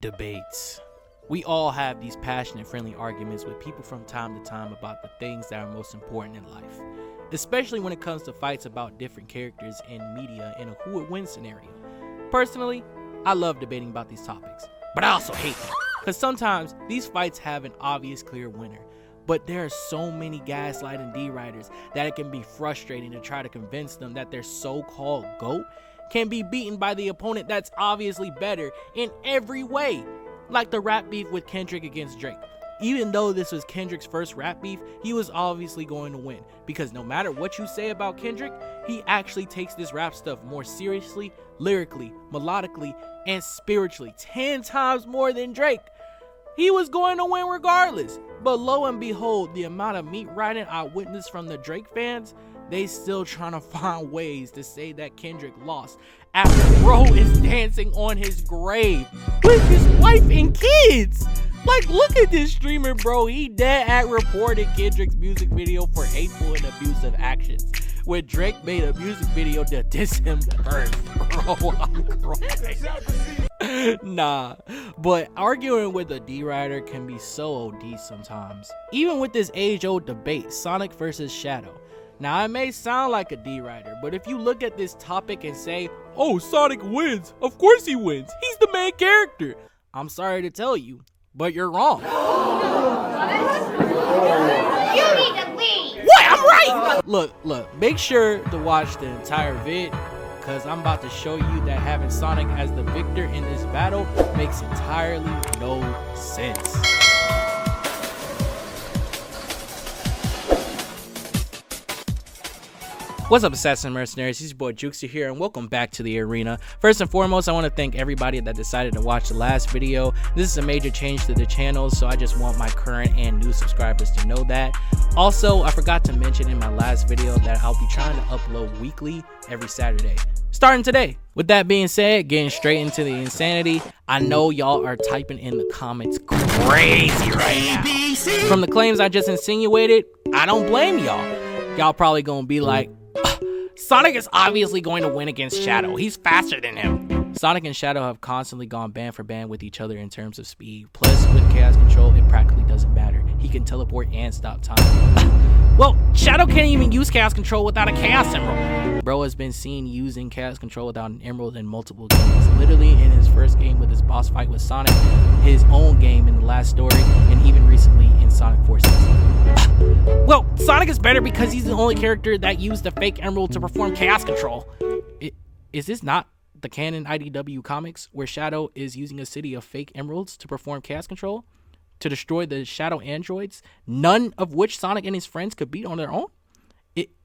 Debates. We all have these passionate, friendly arguments with people from time to time about the things that are most important in life, especially when it comes to fights about different characters in media in a who would win scenario. Personally, I love debating about these topics, but I also hate them, because sometimes these fights have an obvious clear winner, but there are so many gaslighting D-writers that it can be frustrating to try to convince them that their so-called GOAT can be beaten by the opponent that's obviously better in every way. Like the rap beef with Kendrick against Drake. Even though this was Kendrick's first rap beef, he was obviously going to win, because no matter what you say about Kendrick, he actually takes this rap stuff more seriously, lyrically, melodically, and spiritually, 10 times more than Drake. He was going to win regardless, but lo and behold, the amount of meat riding I witnessed from the Drake fans, they still trying to find ways to say that Kendrick lost after bro is dancing on his grave with his wife and kids. Like, look at this streamer, bro. He dead at reported Kendrick's music video for hateful and abusive actions, when Drake made a music video to diss him first. Bro, I'm crying. Nah, but arguing with a D-writer can be so OD sometimes. Even with this age-old debate, Sonic versus Shadow. Now, it may sound like a D-writer, but if you look at this topic and say, oh, Sonic wins, of course he wins, he's the main character, I'm sorry to tell you, but you're wrong. You need to leave. What? I'm right. Look, make sure to watch the entire vid, because I'm about to show you that having Sonic as the victor in this battle makes entirely no sense. What's up, Assassin Mercenaries? It's your boy Jukester here, and welcome back to the arena. First and foremost, I want to thank everybody that decided to watch the last video. This is a major change to the channel, so I just want my current and new subscribers to know that. Also, I forgot to mention in my last video that I'll be trying to upload weekly every Saturday, starting today. With that being said, getting straight into the insanity, I know y'all are typing in the comments crazy right now. From the claims I just insinuated, I don't blame y'all. Y'all probably gonna be like, Sonic is obviously going to win against Shadow. He's faster than him. Sonic and Shadow have constantly gone band for band with each other in terms of speed. Plus, with Chaos Control, it practically doesn't matter. He can teleport and stop time. Well, Shadow can't even use Chaos Control without a Chaos Emerald. Bro has been seen using Chaos Control without an Emerald in multiple games. Literally in his first game with his boss fight with Sonic, his own game in the last story, and even recently in Sonic Forces. Well, Sonic is better because he's the only character that used the fake emerald to perform Chaos Control. Is this not the canon IDW comics, where Shadow is using a city of fake emeralds to perform Chaos Control to destroy the Shadow androids, none of which Sonic and his friends could beat on their own?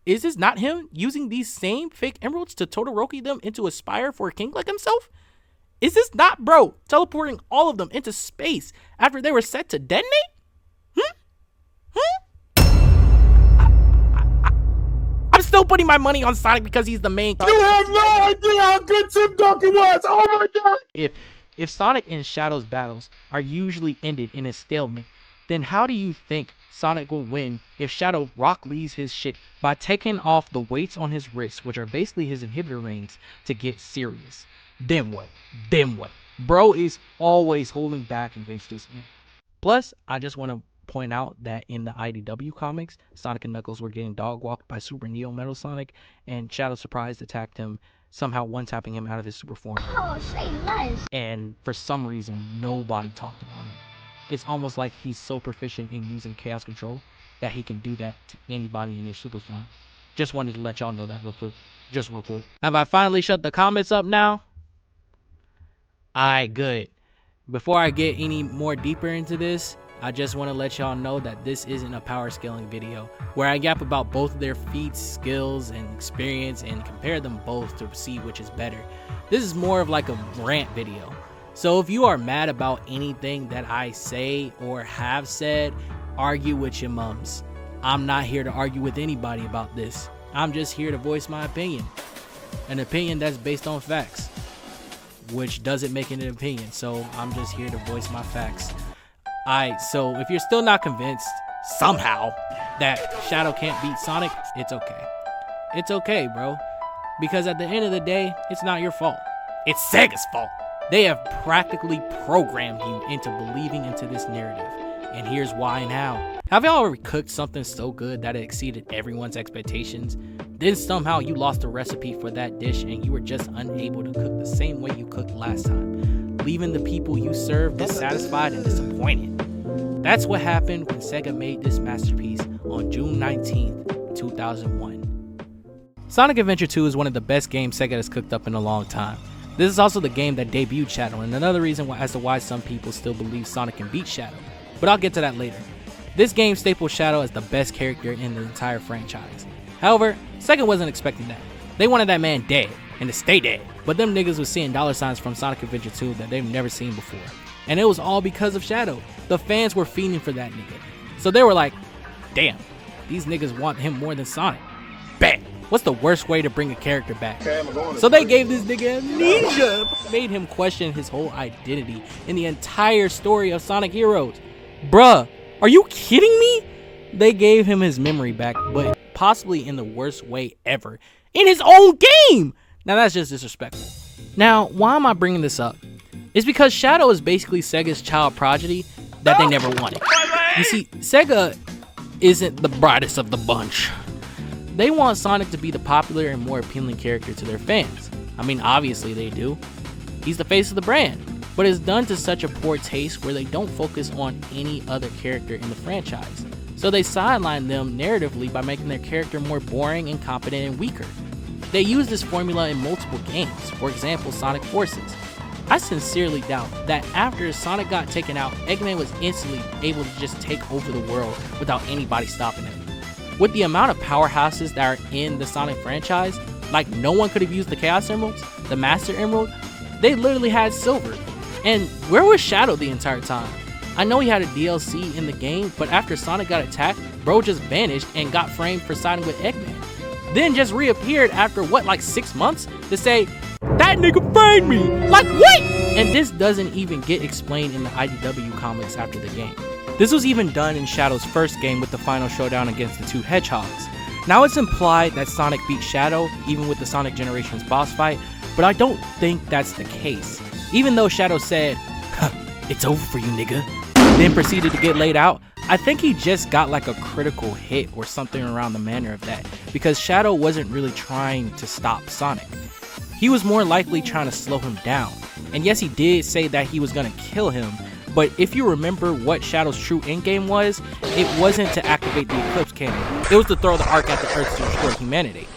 Is this not him using these same fake emeralds to Todoroki them into a spire for a king like himself? Is this not bro teleporting all of them into space after they were set to detonate? I'm still putting my money on Sonic because he's the main. You have no idea how good Tim Duncan was. Oh my god. If Sonic and Shadow's battles are usually ended in a stalemate, then how do you think Sonic will win if Shadow Rock Lee's his shit by taking off the weights on his wrists, which are basically his inhibitor rings, to get serious? Then what? Bro is always holding back against this man. Plus, I just want to point out that in the IDW comics, Sonic and Knuckles were getting dog walked by Super Neo Metal Sonic, and Shadow surprise attacked him, somehow one-tapping him out of his super form. Oh, say less. And for some reason, nobody talked about him. It's almost like he's so proficient in using Chaos Control that he can do that to anybody in his super form. Just wanted to let y'all know that real quick. Just real quick. Have I finally shut the comments up now? Alright, good. Before I get any more deeper into this, I just want to let y'all know that this isn't a power scaling video where I gap about both of their feats, skills, and experience and compare them both to see which is better. This is more of like a rant video. So if you are mad about anything that I say or have said, argue with your mums. I'm not here to argue with anybody about this. I'm just here to voice my opinion. An opinion that's based on facts, which doesn't make it an opinion. So I'm just here to voice my facts. Alright, so if you're still not convinced, somehow, that Shadow can't beat Sonic, it's okay. It's okay, bro. Because at the end of the day, it's not your fault. It's SEGA's fault. They have practically programmed you into believing into this narrative. And here's why and how. Have y'all ever cooked something so good that it exceeded everyone's expectations? Then somehow you lost the recipe for that dish and you were just unable to cook the same way you cooked last time, leaving the people you served dissatisfied and disappointed. That's what happened when SEGA made this masterpiece on June 19th, 2001. Sonic Adventure 2 is one of the best games SEGA has cooked up in a long time. This is also the game that debuted Shadow, and another reason as to why some people still believe Sonic can beat Shadow, but I'll get to that later. This game staples Shadow as the best character in the entire franchise. However, SEGA wasn't expecting that. They wanted that man dead, and to stay dead. But them niggas was seeing dollar signs from Sonic Adventure 2 that they've never seen before. And it was all because of Shadow. The fans were fiending for that nigga. So they were like, damn, these niggas want him more than Sonic. Bet. What's the worst way to bring a character back? So they gave this nigga amnesia, made him question his whole identity in the entire story of Sonic Heroes. Bruh, are you kidding me? They gave him his memory back, but possibly in the worst way ever, in his own game. Now that's just disrespectful. Now, why am I bringing this up? It's because Shadow is basically Sega's child prodigy that they never wanted. You see, Sega isn't the brightest of the bunch. They want Sonic to be the popular and more appealing character to their fans. I mean, obviously they do. He's the face of the brand, but it's done to such a poor taste where they don't focus on any other character in the franchise. So they sideline them narratively by making their character more boring, incompetent, and weaker. They use this formula in multiple games, for example, Sonic Forces. I sincerely doubt that after Sonic got taken out, Eggman was instantly able to just take over the world without anybody stopping him. With the amount of powerhouses that are in the Sonic franchise, like no one could have used the Chaos Emeralds, the Master Emerald, they literally had Silver. And where was Shadow the entire time? I know he had a DLC in the game, but after Sonic got attacked, bro just vanished and got framed for siding with Eggman. Then just reappeared after what, like 6 months to say, that nigga framed me! Like what? And this doesn't even get explained in the IDW comics after the game. This was even done in Shadow's first game with the final showdown against the two hedgehogs. Now it's implied that Sonic beat Shadow even with the Sonic Generations boss fight, but I don't think that's the case. Even though Shadow said, it's over for you nigga, then proceeded to get laid out, I think he just got like a critical hit or something around the manner of that, because Shadow wasn't really trying to stop Sonic. He was more likely trying to slow him down. And yes, he did say that he was gonna kill him, but if you remember what Shadow's true endgame was, it wasn't to activate the Eclipse Cannon. It was to throw the Ark at the Earth to destroy humanity.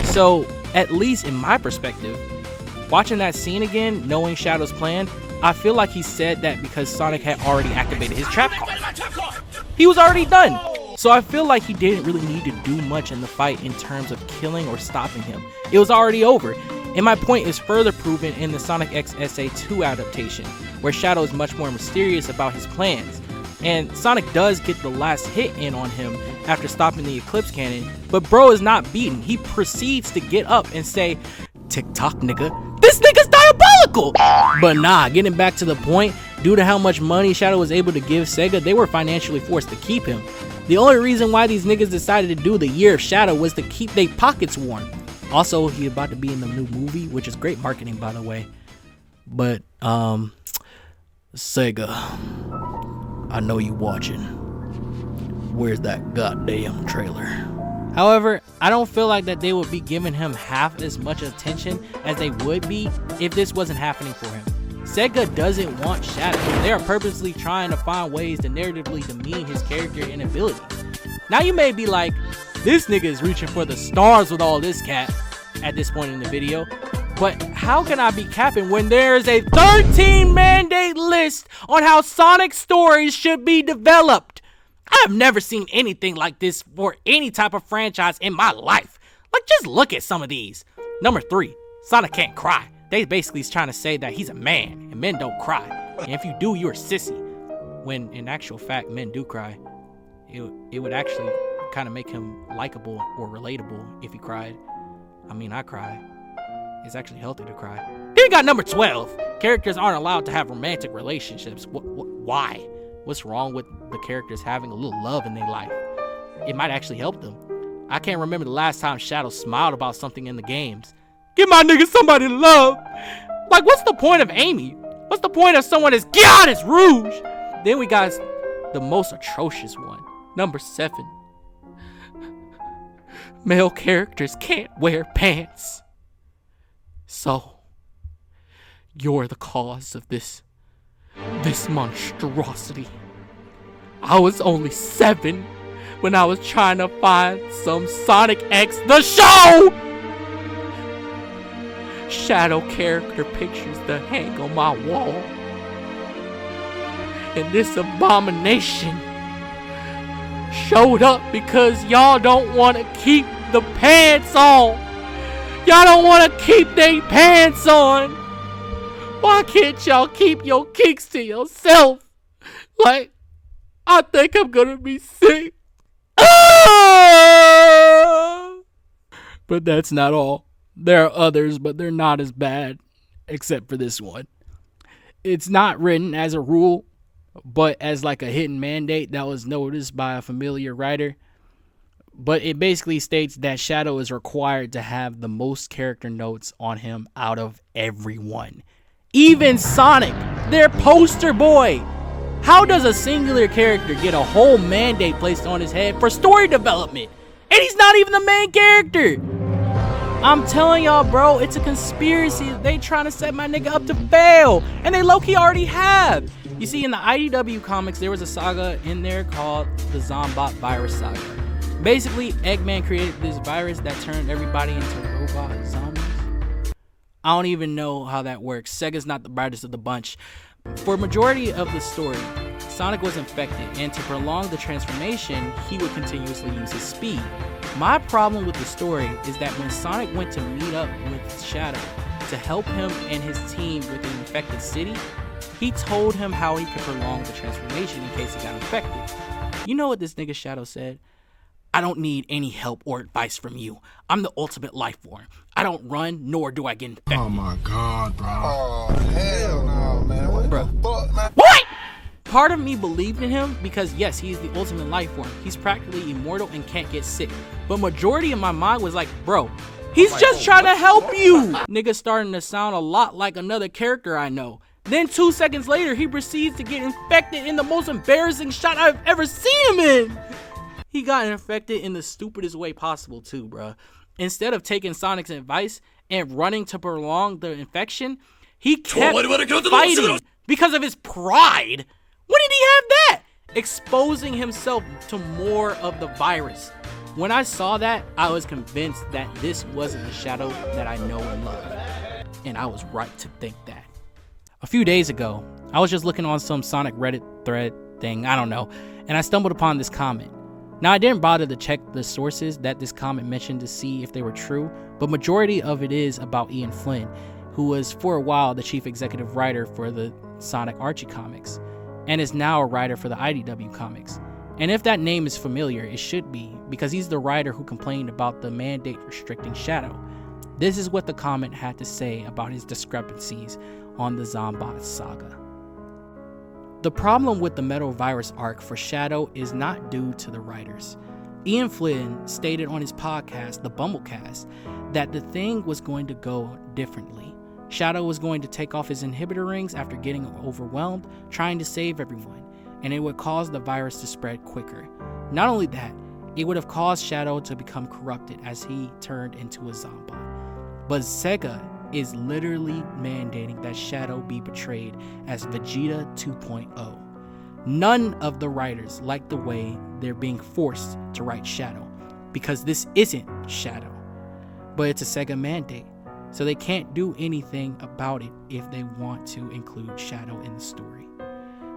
So, at least in my perspective, watching that scene again, knowing Shadow's plan, I feel like he said that because Sonic had already activated his trap card. He was already done. So I feel like he didn't really need to do much in the fight in terms of killing or stopping him. It was already over. And my point is further proven in the Sonic X SA2 adaptation, where Shadow is much more mysterious about his plans. And Sonic does get the last hit in on him after stopping the Eclipse Cannon, but bro is not beaten. He proceeds to get up and say, "Tick-tock nigga, this nigga's diabolical!" But nah, getting back to the point, due to how much money Shadow was able to give Sega, they were financially forced to keep him. The only reason why these niggas decided to do the Year of Shadow was to keep their pockets warm. Also, he about to be in the new movie, which is great marketing, by the way. But, Sega, I know you watching. Where's that goddamn trailer? However, I don't feel like that they would be giving him half as much attention as they would be if this wasn't happening for him. Sega doesn't want Shadow. They are purposely trying to find ways to narratively demean his character and abilities. Now you may be like, this nigga is reaching for the stars with all this cap at this point in the video. But how can I be capping when there's a 13 mandate list on how Sonic stories should be developed? I have never seen anything like this for any type of franchise in my life. Like, just look at some of these. Number 3, Sonic can't cry. They basically is trying to say that he's a man and men don't cry. And if you do, you're a sissy. When in actual fact, men do cry. It would actually kind of make him likable or relatable if he cried. I mean, I cry. It's actually healthy to cry. Then you got number 12. Characters aren't allowed to have romantic relationships. Why? What's wrong with the characters having a little love in their life? It might actually help them. I can't remember the last time Shadow smiled about something in the games. Give my nigga somebody to love. Like, what's the point of Amy? What's the point of someone as God as Rouge? Then we got the most atrocious one, number 7. Male characters can't wear pants. So, you're the cause of this monstrosity. I was only 7 when I was trying to find some Sonic X the show! Shadow character pictures to hang on my wall. And this abomination showed up because y'all don't want to keep the pants on. Y'all don't want to keep they pants on. Why can't y'all keep your kicks to yourself? Like, I think I'm gonna be sick. Ah! But that's not all. There are others, but they're not as bad, except for this one. It's not written as a rule, but as like a hidden mandate that was noticed by a familiar writer. But it basically states that Shadow is required to have the most character notes on him out of everyone. Even Sonic, their poster boy. How does a singular character get a whole mandate placed on his head for story development? And he's not even the main character. I'm telling y'all, bro, it's a conspiracy. They trying to set my nigga up to fail. And they low-key already have. You see, in the IDW comics, there was a saga in there called the Zombot Virus Saga. Basically, Eggman created this virus that turned everybody into robot zombies. I don't even know how that works. Sega's not the brightest of the bunch. For a majority of the story, Sonic was infected, and to prolong the transformation, he would continuously use his speed. My problem with the story is that when Sonic went to meet up with Shadow to help him and his team with the infected city, he told him how he could prolong the transformation in case he got infected. You know what this nigga Shadow said? I don't need any help or advice from you. I'm the ultimate life form. I don't run, nor do I get infected. Oh my God, bro. Oh, hell no, man. What Bro. the fuck, man? What? Part of me believed in him because yes, he's the ultimate life form. He's practically immortal and can't get sick. But majority of my mind was like, bro, he's just trying to help you. Nigga starting to sound a lot like another character I know. Then 2 seconds later, he proceeds to get infected in the most embarrassing shot I've ever seen him in. He got infected in the stupidest way possible too, bruh. Instead of taking Sonic's advice and running to prolong the infection, he kept fighting because of his pride. When did he have that? Exposing himself to more of the virus. When I saw that, I was convinced that this wasn't the Shadow that I know and love. And I was right to think that. A few days ago, I was just looking on some Sonic Reddit thread thing, I don't know, and I stumbled upon this comment. Now, I didn't bother to check the sources that this comment mentioned to see if they were true, but majority of it is about Ian Flynn, who was for a while the chief executive writer for the Sonic Archie comics, and is now a writer for the IDW comics. And if that name is familiar, it should be, because he's the writer who complained about the mandate restricting Shadow. This is what the comment had to say about his discrepancies on the Zombot saga. The problem with the Metal Virus arc for Shadow is not due to the writers. Ian Flynn stated on his podcast, The Bumblecast, that the thing was going to go differently. Shadow was going to take off his inhibitor rings after getting overwhelmed, trying to save everyone, and it would cause the virus to spread quicker. Not only that, it would have caused Shadow to become corrupted as he turned into a Zombot. But SEGA is literally mandating that Shadow be portrayed as Vegeta 2.0. None of the writers like the way they're being forced to write Shadow, because this isn't Shadow, but it's a SEGA mandate, so they can't do anything about it if they want to include Shadow in the story.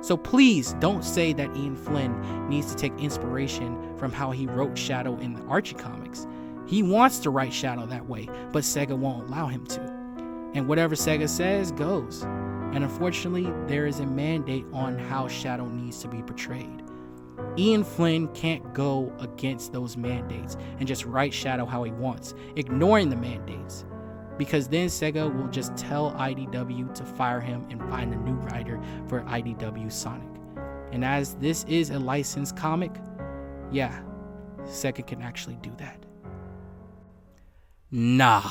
So please don't say that Ian Flynn needs to take inspiration from how he wrote Shadow in the Archie comics. He wants to write Shadow that way, but SEGA won't allow him to. And whatever SEGA says goes. And unfortunately, there is a mandate on how Shadow needs to be portrayed. Ian Flynn can't go against those mandates and just write Shadow how he wants, ignoring the mandates. Because then SEGA will just tell IDW to fire him and find a new writer for IDW Sonic. And as this is a licensed comic, yeah, SEGA can actually do that. Nah.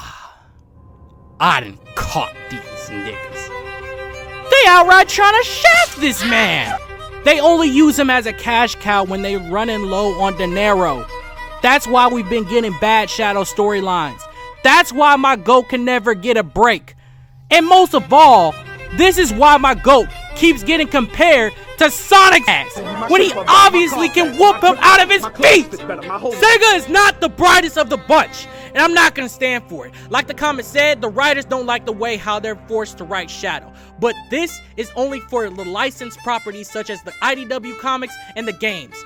I done caught these niggas. They outright trying to shaft this man. They only use him as a cash cow when they running low on dinero. That's why we've been getting bad Shadow storylines. That's why my GOAT can never get a break. And most of all, this is why my GOAT keeps getting compared to Sonic's ass when he obviously can whoop him out of his feet. SEGA is not the brightest of the bunch, and I'm not gonna stand for it. Like the comment said, the writers don't like the way how they're forced to write Shadow. But this is only for the licensed properties such as the IDW comics and the games.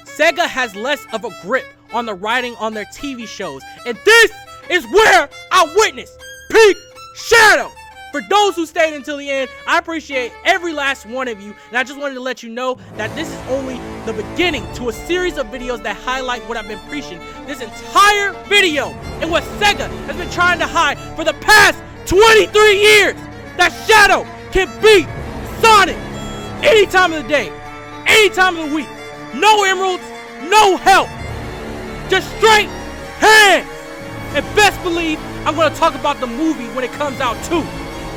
SEGA has less of a grip on the writing on their TV shows, and this is where I witnessed peak Shadow. For those who stayed until the end, I appreciate every last one of you, and I just wanted to let you know that this is only the beginning to a series of videos that highlight what I've been preaching this entire video and what SEGA has been trying to hide for the past 23 years, that Shadow can beat Sonic any time of the day, any time of the week. No emeralds, no help, just straight hands. And best believe I'm going to talk about the movie when it comes out too.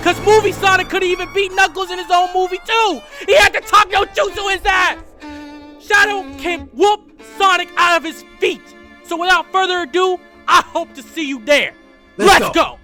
Cause movie Sonic couldn't even beat Knuckles in his own movie too. He had to talk no jutsu his ass. Shadow can whoop Sonic out of his feet. So without further ado, I hope to see you there. Let's go.